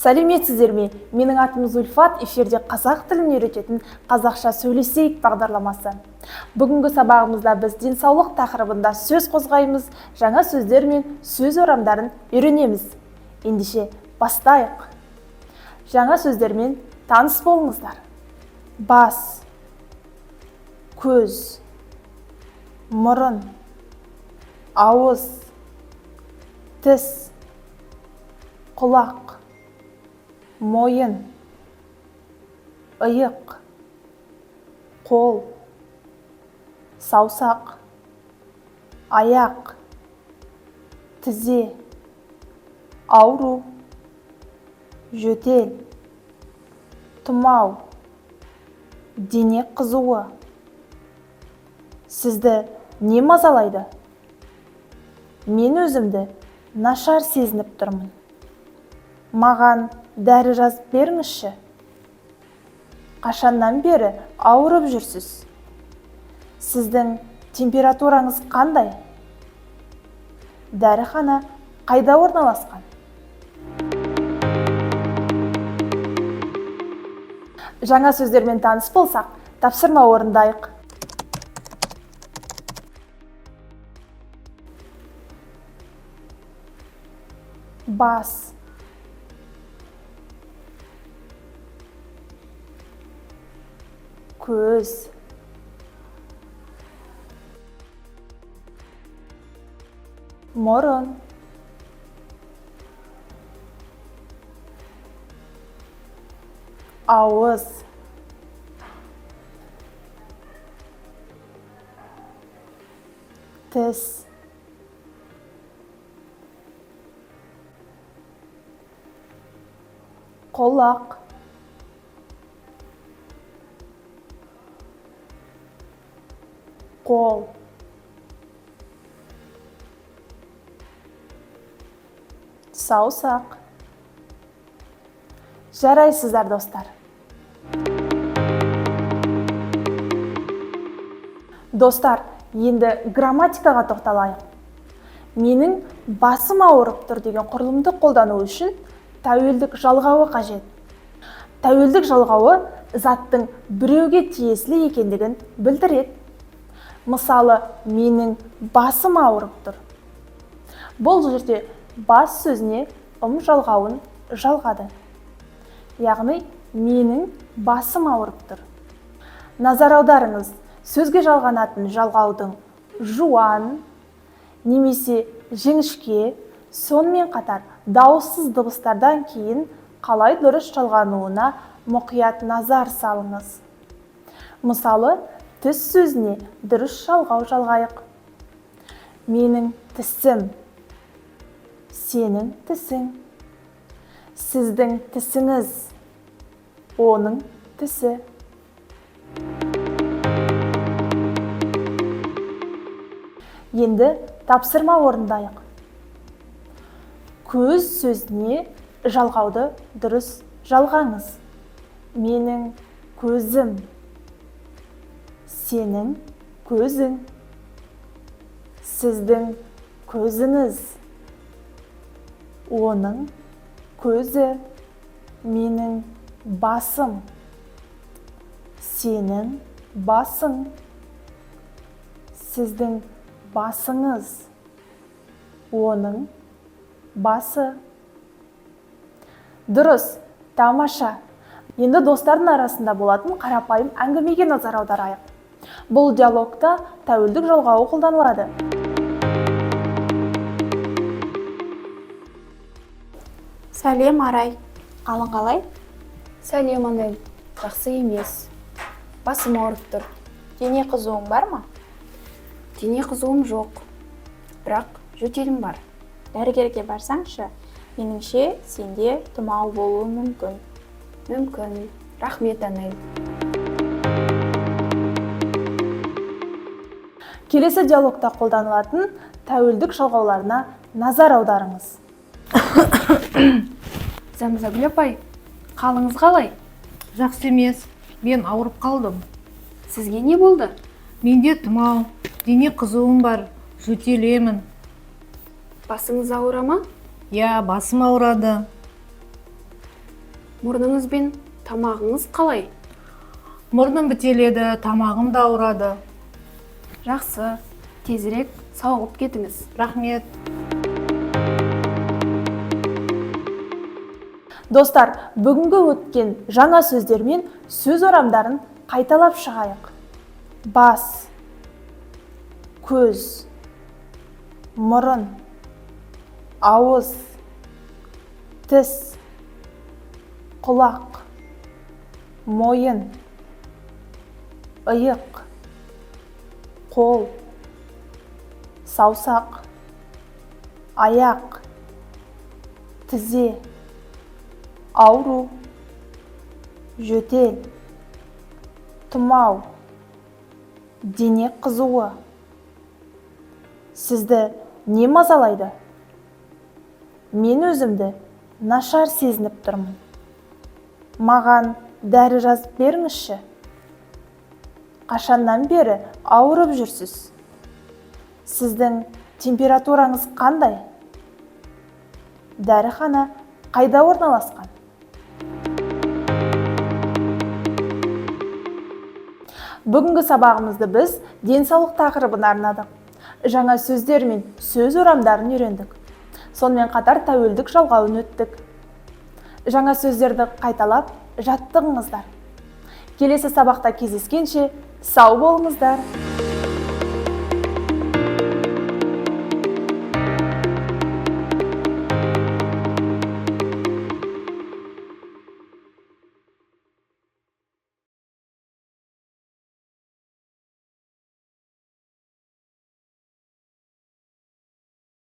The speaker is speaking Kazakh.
Сәлеметсіздер ме? Менің атым Зульфат, эфирде қазақ тілін үйрететін қазақша сөйлесейік бағдарламасы. Бүгінгі сабағымызда біз денсаулық тақырыбында сөз қозғаймыз, жаңа сөздер мен сөз орамдарын үйренеміз. Ендеше бастайық. Жаңа сөздермен таныс болыңыздар. Бас, көз, мұрын, ауыз, тіс, құлақ, мойын, иық, қол, саусақ, аяқ, тізе, ауру, жөтел, тұмау, дене қызуы. Сізді не мазалайды? Мен өзімді нашар сезініп тұрмын. Маған дәрі жазып беріңізші. Қашаннан бері ауырып жүрсіз? Сіздің температураңыз қандай? Дәріхана қайда орналасқан? Жаңа сөздермен таныс болсақ, тапсырма орындайық. Бас, көз, мұрын, ауыз, тіс, құлақ, қол, саусақ. Жарайсыздар, достар. Достар, енді грамматикаға тоқталайық. Менің басым ауырып тұр деген құрылымды қолдану үшін тәуелдік жалғауы қажет. Тәуелдік жалғауы заттың біреуге тиесілі екендігін білдіреді. Мысалы, менің басым ауырып тұр. Бұл жерде бас сөзіне жалғауын жалғады. Яғни, менің басым ауырып тұр. Назар аударыңыз, сөзге жалғанатын жалғаудың жуан немесе жіңішке, сонымен қатар дауыссыз дыбыстардан кейін қалай дұрыс жалғануына мұқият назар салыңыз. Мысалы, тіс сөзіне дұрыс жалғау жалғайық. Менің тісім, сенің тісің, сіздің тісіңіз, оның тісі. Енді тапсырма орындайық. Көз сөзіне жалғауды дұрыс жалғаңыз. Менің көзім, сенің көзің, сіздің көзіңіз, оның көзі. Менің басым, сенің басың, сіздің басыңыз, оның басы. Дұрыс, тамаша. Енді достардың арасында болатын қарапайым әңгімеге назар аударайық. Бұл диалогта тәуелдік жалғауы қолданылады. Сәлем, Арай. Қалың қалай? Сәлем, Анель. Жақсы емес. Басым ауырып тұр. Дене қызуың бар ма? Дене қызуым жоқ. Бірақ жөтелім бар. Дәрігерге барсаңшы, меніңше сенде тұмау болуы мүмкін. Мүмкін. Рахмет, Анель. Келесі диалогта қолданылатын тәуелдік жалғауларына назар аударыңыз. Зәмзәгүл апай, қалыңыз қалай? Жақсы емес, мен ауырып қалдым. Сізге не болды? Менде тұмау, дене қызуым бар, жөтелемін. Басыңыз ауыра ма? Я, басым ауырады. Мұрныңыз бен тамағыңыз қалай? Мұрным бітеледі, тамағым да ауырады. Жақсы, тезірек сауығып кетіңіз. Рахмет. Достар, бүгінгі өткен жаңа сөздер мен сөз орамдарын қайталап шығайық. Бас, көз, мұрын, ауыз, тіс, құлақ, мойын, иық, қол, саусақ, аяқ, тізе, ауру, жөтел, тұмау, дене қызуы. Сізді не мазалайды? Мен өзімді нашар сезініп тұрмын. Маған дәрі жазып беріңізші. Қашаннан бері ауырып жүрсіз? Сіздің температураңыз қандай? Дәріхана қайда орналасқан? Бүгінгі сабағымызды біз денсаулық тақырыбына арнадық. Жаңа сөздер мен сөз орамдарын үйрендік. Сонымен қатар тәуелдік жалғауын өттік. Жаңа сөздерді қайталап жаттығыңыздар. Келесі сабақта кездескенше сау болыңыздар.